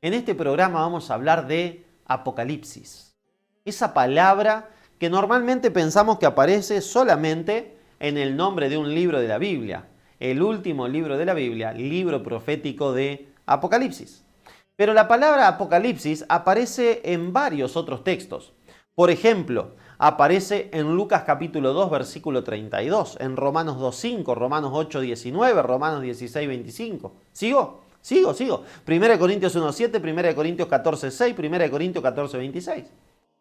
En este programa vamos a hablar de Apocalipsis. Esa palabra que normalmente pensamos que aparece solamente en el nombre de un libro de la Biblia. El último libro de la Biblia, libro profético de Apocalipsis. Pero la palabra Apocalipsis aparece en varios otros textos. Por ejemplo, aparece en Lucas capítulo 2, versículo 32, en Romanos 2:5, Romanos 8:19, Romanos 16:25. ¿Sigo? Sigo. 1 Corintios 1:7, 1 Corintios 14:6, 1 Corintios 14:26.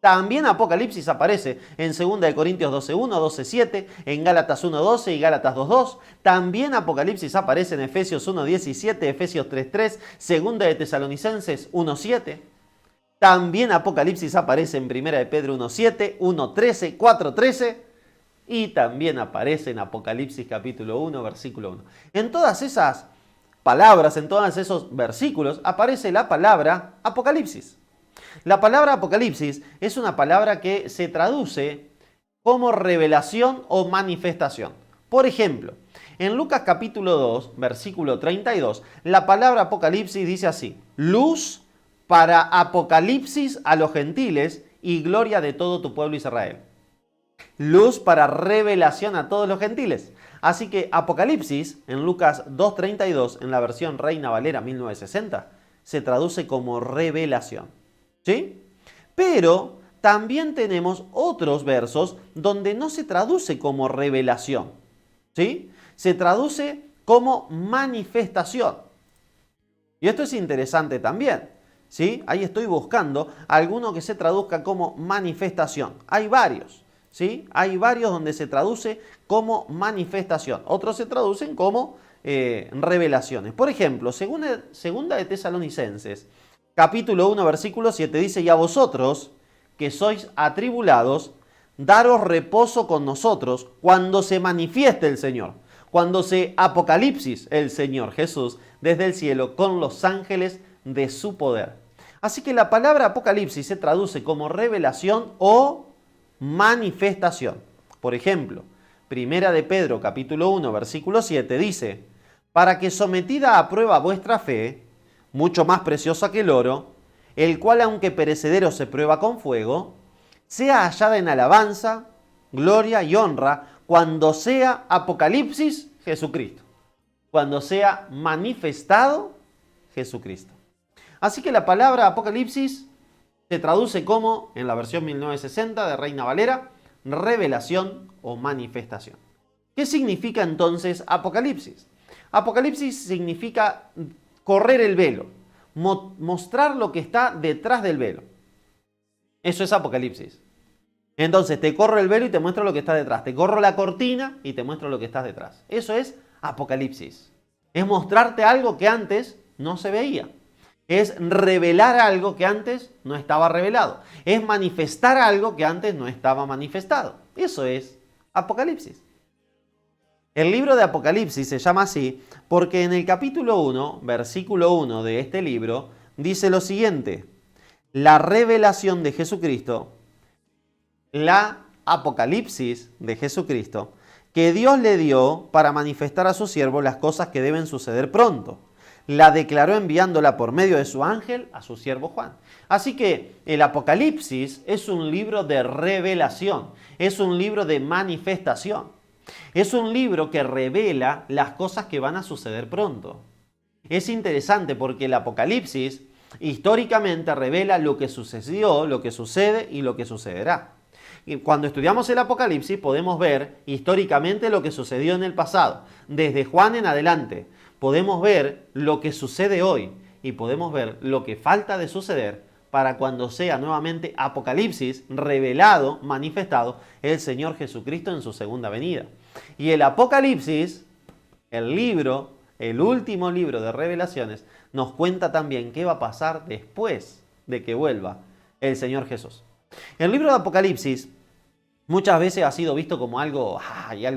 También Apocalipsis aparece en 2 Corintios 12:1, 12:7, en Gálatas 1:12 y Gálatas 2:2. También Apocalipsis aparece en Efesios 1:17, Efesios 3:3, 2 de Tesalonicenses 1:7. También Apocalipsis aparece en 1 de Pedro 1:7, 1:13, 4:13 y también aparece en Apocalipsis capítulo 1, versículo 1. En todas esas palabras, en todos esos versículos, aparece la palabra Apocalipsis. La palabra Apocalipsis es una palabra que se traduce como revelación o manifestación. Por ejemplo, en Lucas capítulo 2, versículo 32, la palabra Apocalipsis dice así: luz para apocalipsis a los gentiles y gloria de todo tu pueblo Israel. Luz para revelación a todos los gentiles. Así que Apocalipsis, en Lucas 2:32, en la versión Reina Valera 1960, se traduce como revelación. ¿Sí? Pero también tenemos otros versos donde no se traduce como revelación. ¿Sí? Se traduce como manifestación. Y esto es interesante también. ¿Sí? Ahí estoy buscando alguno que se traduzca como manifestación. Hay varios. ¿Sí? Hay varios donde se traduce como manifestación. Otros se traducen como revelaciones. Por ejemplo, segunda de Tesalonicenses, capítulo 1, versículo 7, dice: y a vosotros, que sois atribulados, daros reposo con nosotros cuando se manifieste el Señor. Cuando se apocalipsis el Señor Jesús desde el cielo con los ángeles de su poder. Así que la palabra Apocalipsis se traduce como revelación o manifestación. Por ejemplo, Primera de Pedro capítulo 1 versículo 7 dice: para que sometida a prueba vuestra fe, mucho más preciosa que el oro, el cual aunque perecedero se prueba con fuego, sea hallada en alabanza, gloria y honra cuando sea Apocalipsis Jesucristo, cuando sea manifestado Jesucristo. Así que la palabra Apocalipsis se traduce como, en la versión 1960 de Reina Valera, revelación o manifestación. ¿Qué significa entonces Apocalipsis? Apocalipsis significa correr el velo, mostrar lo que está detrás del velo. Eso es Apocalipsis. Entonces te corro el velo y te muestro lo que está detrás. Te corro la cortina y te muestro lo que está detrás. Eso es Apocalipsis. Es mostrarte algo que antes no se veía. Es revelar algo que antes no estaba revelado. Es manifestar algo que antes no estaba manifestado. Eso es Apocalipsis. El libro de Apocalipsis se llama así porque en el capítulo 1, versículo 1 de este libro, dice lo siguiente: la revelación de Jesucristo, la Apocalipsis de Jesucristo, que Dios le dio para manifestar a su siervo las cosas que deben suceder pronto. La declaró enviándola por medio de su ángel a su siervo Juan. Así que el Apocalipsis es un libro de revelación, es un libro de manifestación. Es un libro que revela las cosas que van a suceder pronto. Es interesante porque el Apocalipsis históricamente revela lo que sucedió, lo que sucede y lo que sucederá. Y cuando estudiamos el Apocalipsis podemos ver históricamente lo que sucedió en el pasado, desde Juan en adelante. Podemos ver lo que sucede hoy y podemos ver lo que falta de suceder para cuando sea nuevamente Apocalipsis revelado, manifestado, el Señor Jesucristo en su segunda venida. Y el Apocalipsis, el libro, el último libro de revelaciones, nos cuenta también qué va a pasar después de que vuelva el Señor Jesús. El libro de Apocalipsis muchas veces ha sido visto como algo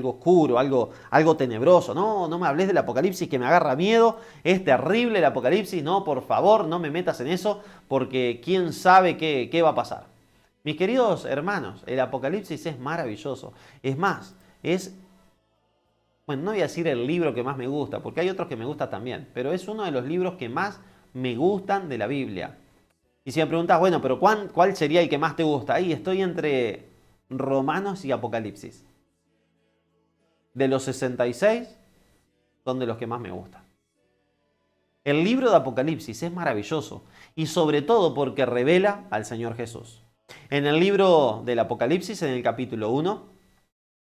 oscuro, algo tenebroso. No me hables del Apocalipsis que me agarra miedo, es terrible el Apocalipsis, no, por favor, no me metas en eso, porque quién sabe qué va a pasar. Mis queridos hermanos, el Apocalipsis es maravilloso. Es más, no voy a decir el libro que más me gusta, porque hay otros que me gustan también, pero es uno de los libros que más me gustan de la Biblia. Y si me preguntas, bueno, pero ¿cuál sería el que más te gusta? Ahí estoy entre Romanos y Apocalipsis. De los 66, son de los que más me gustan. El libro de Apocalipsis es maravilloso y sobre todo porque revela al Señor Jesús. En el libro del Apocalipsis, en el capítulo 1,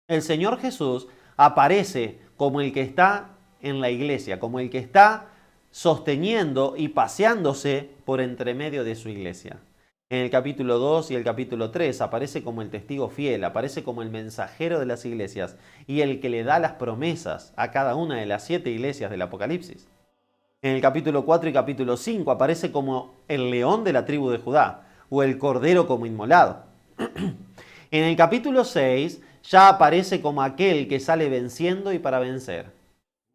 el Señor Jesús aparece como el que está en la iglesia, como el que está sosteniendo y paseándose por entre medio de su iglesia. En el capítulo 2 y el capítulo 3 aparece como el testigo fiel, aparece como el mensajero de las iglesias y el que le da las promesas a cada una de las 7 iglesias del Apocalipsis. En el capítulo 4 y capítulo 5 aparece como el león de la tribu de Judá o el cordero como inmolado. En el capítulo 6 ya aparece como aquel que sale venciendo y para vencer.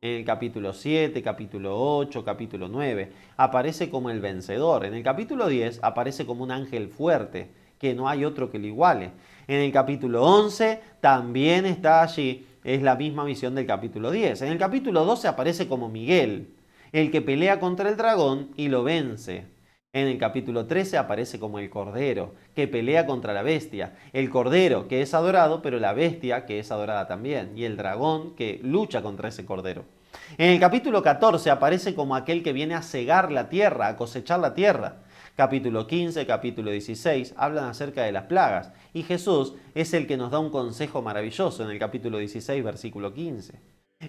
En el capítulo 7, capítulo 8, capítulo 9, aparece como el vencedor. En el capítulo 10 aparece como un ángel fuerte, que no hay otro que lo iguale. En el capítulo 11 también está allí, es la misma visión del capítulo 10. En el capítulo 12 aparece como Miguel, el que pelea contra el dragón y lo vence. En el capítulo 13 aparece como el Cordero, que pelea contra la bestia. El Cordero, que es adorado, pero la bestia, que es adorada también. Y el dragón, que lucha contra ese Cordero. En el capítulo 14 aparece como aquel que viene a cegar la tierra, a cosechar la tierra. Capítulo 15, capítulo 16 hablan acerca de las plagas. Y Jesús es el que nos da un consejo maravilloso en el capítulo 16, versículo 15.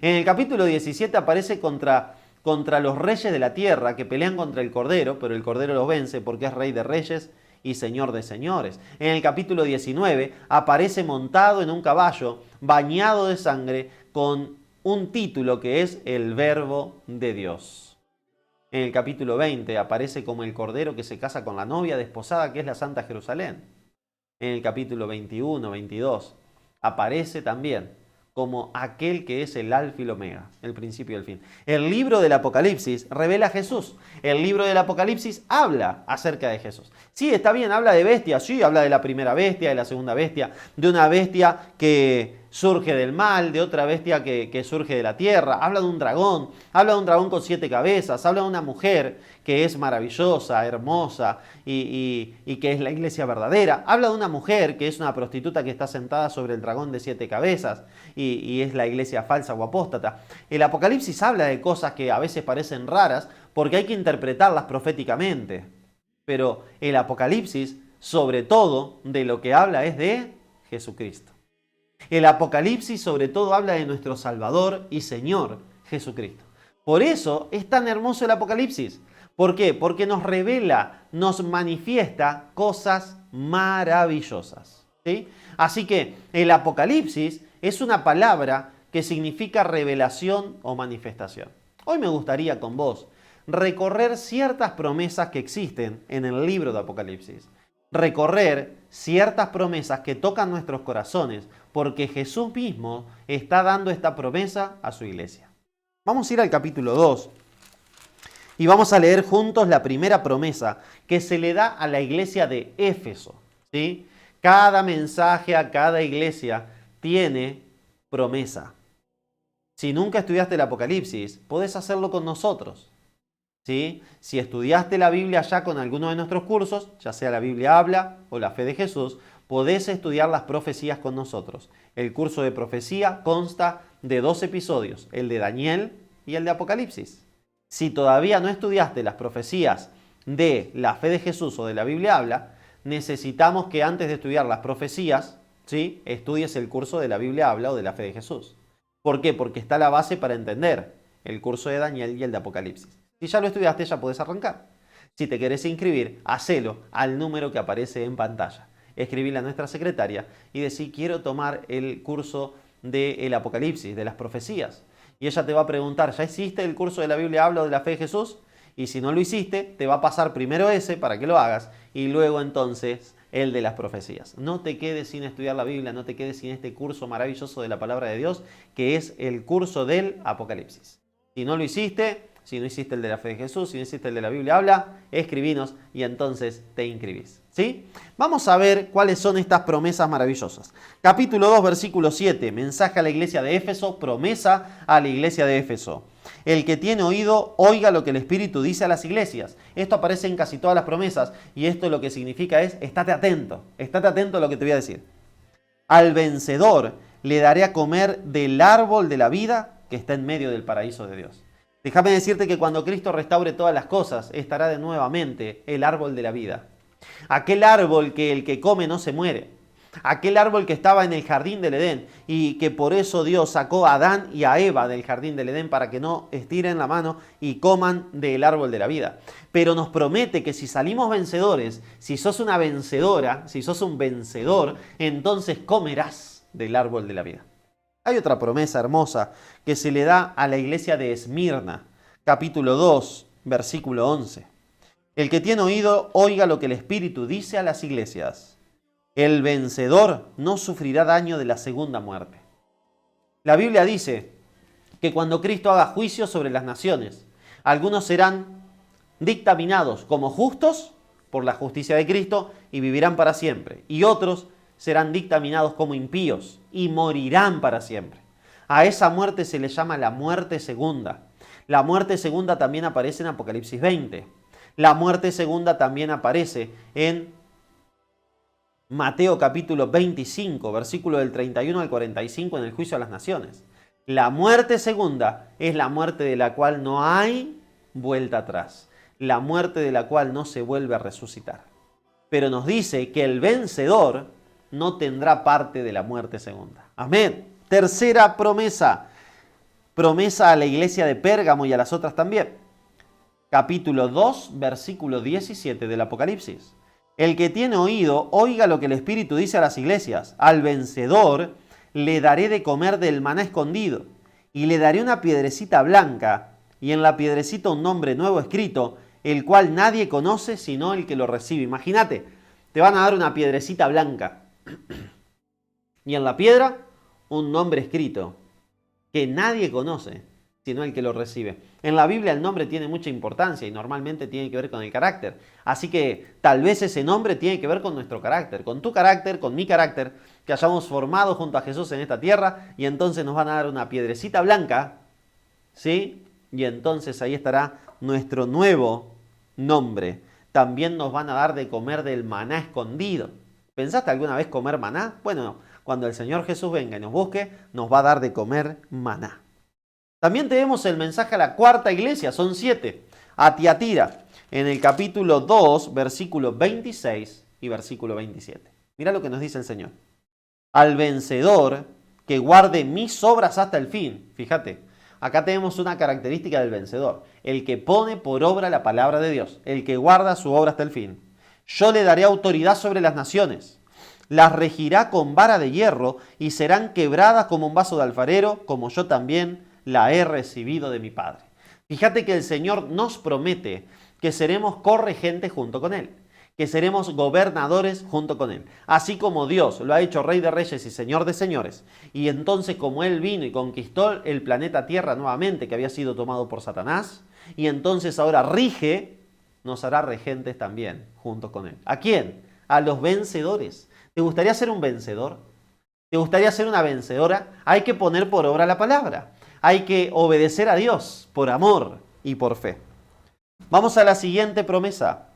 En el capítulo 17 aparece contra los reyes de la tierra que pelean contra el Cordero, pero el Cordero los vence porque es Rey de Reyes y Señor de Señores. En el capítulo 19 aparece montado en un caballo, bañado de sangre, con un título que es el Verbo de Dios. En el capítulo 20 aparece como el Cordero que se casa con la novia desposada, que es la Santa Jerusalén. En el capítulo 21, 22 aparece también como aquel que es el alfa y el omega, el principio y el fin. El libro del Apocalipsis revela a Jesús. El libro del Apocalipsis habla acerca de Jesús. Sí, está bien, habla de bestias, sí, habla de la primera bestia, de la segunda bestia, de una bestia que surge del mal, de otra bestia que surge de la tierra, habla de un dragón con 7 cabezas, habla de una mujer que es maravillosa, hermosa y que es la iglesia verdadera, habla de una mujer que es una prostituta que está sentada sobre el dragón de 7 cabezas y es la iglesia falsa o apóstata. El Apocalipsis habla de cosas que a veces parecen raras porque hay que interpretarlas proféticamente, pero el Apocalipsis sobre todo de lo que habla es de Jesucristo. El Apocalipsis sobre todo habla de nuestro Salvador y Señor Jesucristo. Por eso es tan hermoso el Apocalipsis. ¿Por qué? Porque nos revela, nos manifiesta cosas maravillosas. ¿Sí? Así que el Apocalipsis es una palabra que significa revelación o manifestación. Hoy me gustaría con vos recorrer ciertas promesas que existen en el libro de Apocalipsis. Recorrer ciertas promesas que tocan nuestros corazones, porque Jesús mismo está dando esta promesa a su iglesia. Vamos a ir al capítulo 2 y vamos a leer juntos la primera promesa que se le da a la iglesia de Éfeso. ¿Sí? Cada mensaje a cada iglesia tiene promesa. Si nunca estudiaste el Apocalipsis, podés hacerlo con nosotros. ¿Sí? Si estudiaste la Biblia ya con alguno de nuestros cursos, ya sea la Biblia Habla o la Fe de Jesús, podés estudiar las profecías con nosotros. El curso de profecía consta de 2 episodios, el de Daniel y el de Apocalipsis. Si todavía no estudiaste las profecías de la Fe de Jesús o de la Biblia Habla, necesitamos que antes de estudiar las profecías, ¿sí?, estudies el curso de la Biblia Habla o de la Fe de Jesús. ¿Por qué? Porque está la base para entender el curso de Daniel y el de Apocalipsis. Si ya lo estudiaste, ya podés arrancar. Si te querés inscribir, hacelo al número que aparece en pantalla. Escribile a nuestra secretaria y decí, quiero tomar el curso del Apocalipsis, de las profecías. Y ella te va a preguntar, ¿ya hiciste el curso de la Biblia Habla o de la Fe de Jesús? Y si no lo hiciste, te va a pasar primero ese para que lo hagas y luego entonces el de las profecías. No te quedes sin estudiar la Biblia, no te quedes sin este curso maravilloso de la palabra de Dios, que es el curso del Apocalipsis. Si no lo hiciste, si no hiciste el de la Fe de Jesús, si no hiciste el de la Biblia Habla, escribinos y entonces te inscribís. ¿Sí? Vamos a ver cuáles son estas promesas maravillosas. Capítulo 2, versículo 7. Mensaje a la iglesia de Éfeso, promesa a la iglesia de Éfeso. El que tiene oído, oiga lo que el Espíritu dice a las iglesias. Esto aparece en casi todas las promesas y esto lo que significa es, estate atento a lo que te voy a decir. Al vencedor le daré a comer del árbol de la vida que está en medio del paraíso de Dios. Déjame decirte que cuando Cristo restaure todas las cosas, estará de nuevamente el árbol de la vida. Aquel árbol que el que come no se muere. Aquel árbol que estaba en el jardín del Edén y que por eso Dios sacó a Adán y a Eva del jardín del Edén para que no estiren la mano y coman del árbol de la vida. Pero nos promete que si salimos vencedores, si sos una vencedora, si sos un vencedor, entonces comerás del árbol de la vida. Hay otra promesa hermosa que se le da a la iglesia de Esmirna, capítulo 2, versículo 11. El que tiene oído, oiga lo que el Espíritu dice a las iglesias. El vencedor no sufrirá daño de la segunda muerte. La Biblia dice que cuando Cristo haga juicio sobre las naciones, algunos serán dictaminados como justos por la justicia de Cristo y vivirán para siempre, y otros serán dictaminados como impíos y morirán para siempre. A esa muerte se le llama la muerte segunda. La muerte segunda también aparece en Apocalipsis 20. La muerte segunda también aparece en Mateo capítulo 25, versículo del 31 al 45 en el juicio a las naciones. La muerte segunda es la muerte de la cual no hay vuelta atrás. La muerte de la cual no se vuelve a resucitar. Pero nos dice que el vencedor no tendrá parte de la muerte segunda. Amén. Tercera promesa. Promesa a la iglesia de Pérgamo y a las otras también. Capítulo 2, versículo 17 del Apocalipsis. El que tiene oído, oiga lo que el Espíritu dice a las iglesias. Al vencedor le daré de comer del maná escondido, y le daré una piedrecita blanca, y en la piedrecita un nombre nuevo escrito, el cual nadie conoce sino el que lo recibe. Imagínate, te van a dar una piedrecita blanca, y en la piedra un nombre escrito, que nadie conoce sino el que lo recibe. En la Biblia el nombre tiene mucha importancia y normalmente tiene que ver con el carácter. Así que tal vez ese nombre tiene que ver con nuestro carácter, con tu carácter, con mi carácter, que hayamos formado junto a Jesús en esta tierra y entonces nos van a dar una piedrecita blanca, ¿sí? Y entonces ahí estará nuestro nuevo nombre. También nos van a dar de comer del maná escondido. ¿Pensaste alguna vez comer maná? Bueno, cuando el Señor Jesús venga y nos busque, nos va a dar de comer maná. También tenemos el mensaje a la cuarta iglesia, son 7, a Tiatira, en el capítulo 2, versículo 26 y versículo 27. Mira lo que nos dice el Señor. Al vencedor que guarde mis obras hasta el fin. Fíjate, acá tenemos una característica del vencedor, el que pone por obra la palabra de Dios, el que guarda su obra hasta el fin. Yo le daré autoridad sobre las naciones, las regirá con vara de hierro y serán quebradas como un vaso de alfarero, como yo también la he recibido de mi Padre. Fíjate que el Señor nos promete que seremos corregentes junto con Él, que seremos gobernadores junto con Él. Así como Dios lo ha hecho Rey de Reyes y Señor de Señores, y entonces como Él vino y conquistó el planeta Tierra nuevamente, que había sido tomado por Satanás, y entonces ahora rige, nos hará regentes también junto con Él. ¿A quién? A los vencedores. ¿Te gustaría ser un vencedor? ¿Te gustaría ser una vencedora? Hay que poner por obra la palabra. Hay que obedecer a Dios por amor y por fe. Vamos a la siguiente promesa.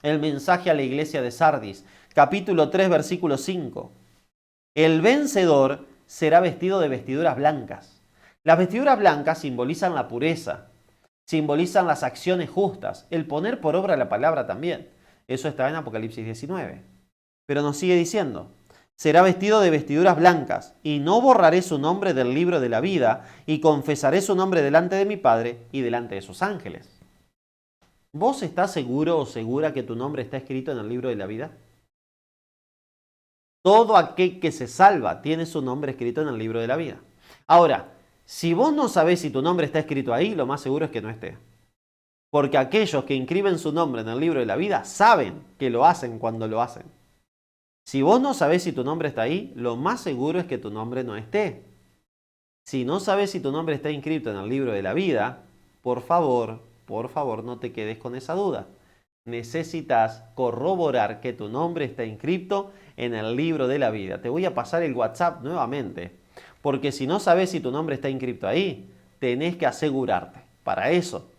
El mensaje a la iglesia de Sardis, capítulo 3, versículo 5. El vencedor será vestido de vestiduras blancas. Las vestiduras blancas simbolizan la pureza, simbolizan las acciones justas, el poner por obra la palabra también. Eso está en Apocalipsis 19. Pero nos sigue diciendo, será vestido de vestiduras blancas, y no borraré su nombre del libro de la vida, y confesaré su nombre delante de mi Padre y delante de sus ángeles. ¿Vos estás seguro o segura que tu nombre está escrito en el libro de la vida? Todo aquel que se salva tiene su nombre escrito en el libro de la vida. Ahora, si vos no sabés si tu nombre está escrito ahí, lo más seguro es que no esté. Porque aquellos que inscriben su nombre en el libro de la vida saben que lo hacen cuando lo hacen. Si vos no sabés si tu nombre está ahí, lo más seguro es que tu nombre no esté. Si no sabés si tu nombre está inscrito en el libro de la vida, por favor, no te quedes con esa duda. Necesitas corroborar que tu nombre está inscrito en el libro de la vida. Te voy a pasar el WhatsApp nuevamente, porque si no sabés si tu nombre está inscrito ahí, tenés que asegurarte. Para eso,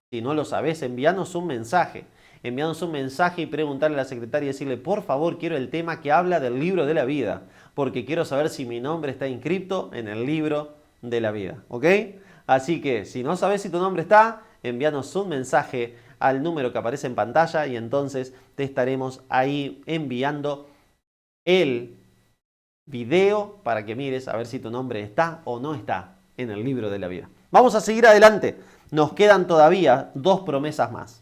si no lo sabés, envíanos un mensaje. Envíanos un mensaje y preguntarle a la secretaria y decirle, por favor, quiero el tema que habla del libro de la vida, porque quiero saber si mi nombre está inscrito en el libro de la vida. ¿Ok? Así que, si no sabés si tu nombre está, envíanos un mensaje al número que aparece en pantalla y entonces te estaremos ahí enviando el video para que mires a ver si tu nombre está o no está en el libro de la vida. Vamos a seguir adelante. Nos quedan todavía 2 promesas más.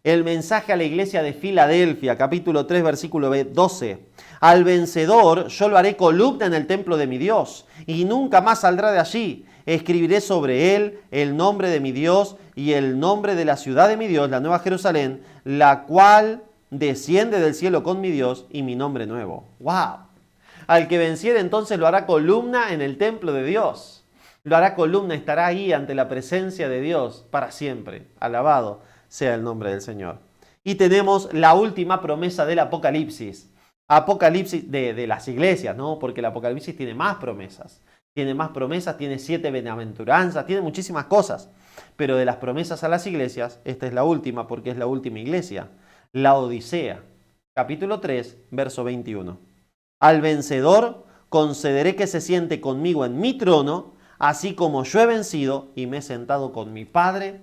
El mensaje a la iglesia de Filadelfia, capítulo 3, versículo 12. Al vencedor yo lo haré columna en el templo de mi Dios y nunca más saldrá de allí. Escribiré sobre él el nombre de mi Dios y el nombre de la ciudad de mi Dios, la Nueva Jerusalén, la cual desciende del cielo con mi Dios y mi nombre nuevo. ¡Wow! Al que venciere entonces lo hará columna en el templo de Dios. Lo hará columna, estará ahí ante la presencia de Dios para siempre. Alabado sea el nombre del Señor. Y tenemos la última promesa del Apocalipsis. Apocalipsis de las iglesias, ¿no? Porque el Apocalipsis tiene más promesas. Tiene más promesas, tiene 7 bienaventuranzas, tiene muchísimas cosas. Pero de las promesas a las iglesias, esta es la última porque es la última iglesia. La Odisea, capítulo 3, verso 21. Al vencedor concederé que se siente conmigo en mi trono, así como yo he vencido y me he sentado con mi Padre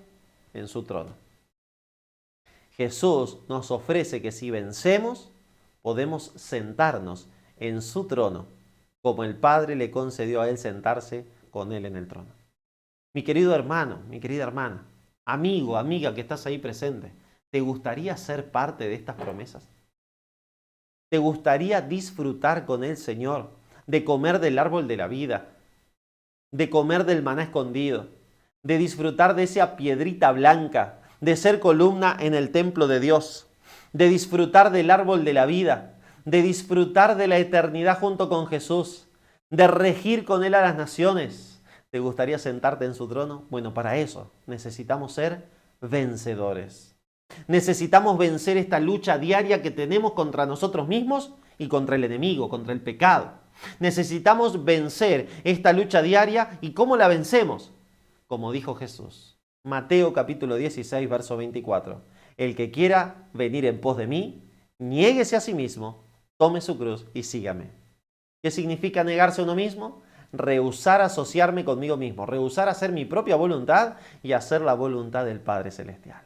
en su trono. Jesús nos ofrece que si vencemos, podemos sentarnos en su trono, como el Padre le concedió a él sentarse con él en el trono. Mi querido hermano, mi querida hermana, amigo, amiga que estás ahí presente, ¿te gustaría ser parte de estas promesas? ¿Te gustaría disfrutar con el Señor, de comer del árbol de la vida, de comer del maná escondido, de disfrutar de esa piedrita blanca, de ser columna en el templo de Dios, de disfrutar del árbol de la vida, de disfrutar de la eternidad junto con Jesús, de regir con Él a las naciones? ¿Te gustaría sentarte en su trono? Bueno, para eso necesitamos ser vencedores. Necesitamos vencer esta lucha diaria que tenemos contra nosotros mismos y contra el enemigo, contra el pecado. Necesitamos vencer esta lucha diaria. ¿Y cómo la vencemos? Como dijo Jesús. Mateo capítulo 16, verso 24. El que quiera venir en pos de mí, niéguese a sí mismo, tome su cruz y sígame. ¿Qué significa negarse a uno mismo? Rehusar asociarme conmigo mismo, rehusar hacer mi propia voluntad y hacer la voluntad del Padre Celestial.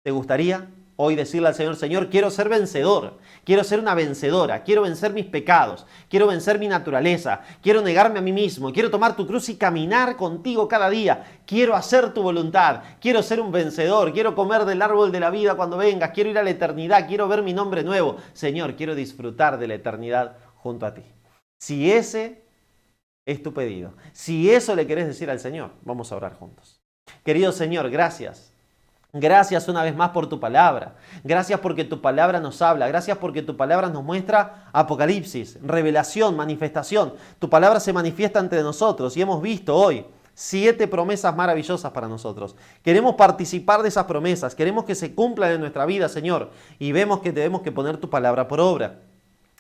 ¿Te gustaría hoy decirle al Señor, Señor, quiero ser vencedor, quiero ser una vencedora, quiero vencer mis pecados, quiero vencer mi naturaleza, quiero negarme a mí mismo, quiero tomar tu cruz y caminar contigo cada día, quiero hacer tu voluntad, quiero ser un vencedor, quiero comer del árbol de la vida cuando vengas, quiero ir a la eternidad, quiero ver mi nombre nuevo? Señor, quiero disfrutar de la eternidad junto a ti. Si ese es tu pedido, si eso le querés decir al Señor, vamos a orar juntos. Querido Señor, gracias. Gracias una vez más por tu palabra. Gracias porque tu palabra nos habla. Gracias porque tu palabra nos muestra apocalipsis, revelación, manifestación. Tu palabra se manifiesta entre nosotros y hemos visto hoy 7 promesas maravillosas para nosotros. Queremos participar de esas promesas. Queremos que se cumplan en nuestra vida, Señor. Y vemos que tenemos que poner tu palabra por obra.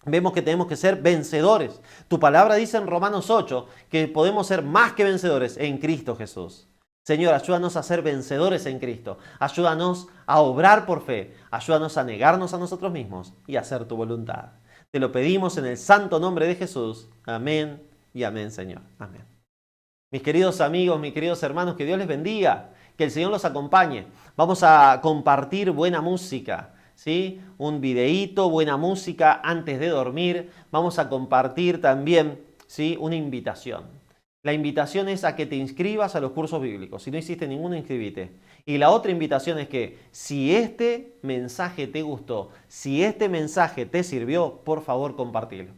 Vemos que tenemos que ser vencedores. Tu palabra dice en Romanos 8 que podemos ser más que vencedores en Cristo Jesús. Señor, ayúdanos a ser vencedores en Cristo. Ayúdanos a obrar por fe. Ayúdanos a negarnos a nosotros mismos y a hacer tu voluntad. Te lo pedimos en el santo nombre de Jesús. Amén y amén, Señor. Amén. Mis queridos amigos, mis queridos hermanos, que Dios les bendiga. Que el Señor los acompañe. Vamos a compartir buena música, ¿sí? Un videíto, buena música antes de dormir. Vamos a compartir también, ¿sí? Una invitación. La invitación es a que te inscribas a los cursos bíblicos. Si no hiciste ninguno, inscríbete. Y la otra invitación es que si este mensaje te gustó, si este mensaje te sirvió, por favor, compartilo.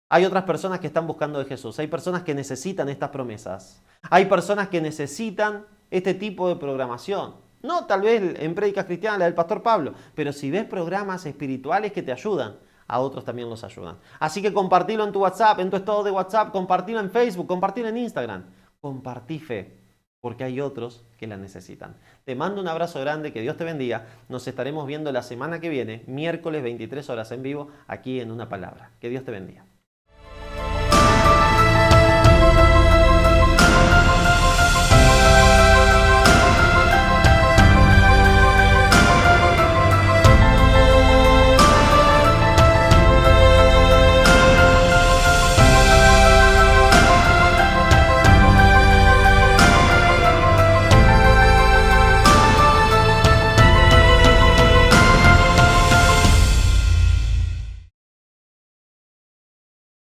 Hay otras personas que están buscando de Jesús. Hay personas que necesitan estas promesas. Hay personas que necesitan este tipo de programación. No tal vez en Prédicas Cristianas, la del Pastor Pablo, pero si ves programas espirituales que te ayudan, a otros también los ayudan. Así que compartilo en tu WhatsApp, en tu estado de WhatsApp, compartilo en Facebook, compartilo en Instagram. Compartí fe, porque hay otros que la necesitan. Te mando un abrazo grande, que Dios te bendiga. Nos estaremos viendo la semana que viene, miércoles 23 horas en vivo, aquí en Una Palabra. Que Dios te bendiga.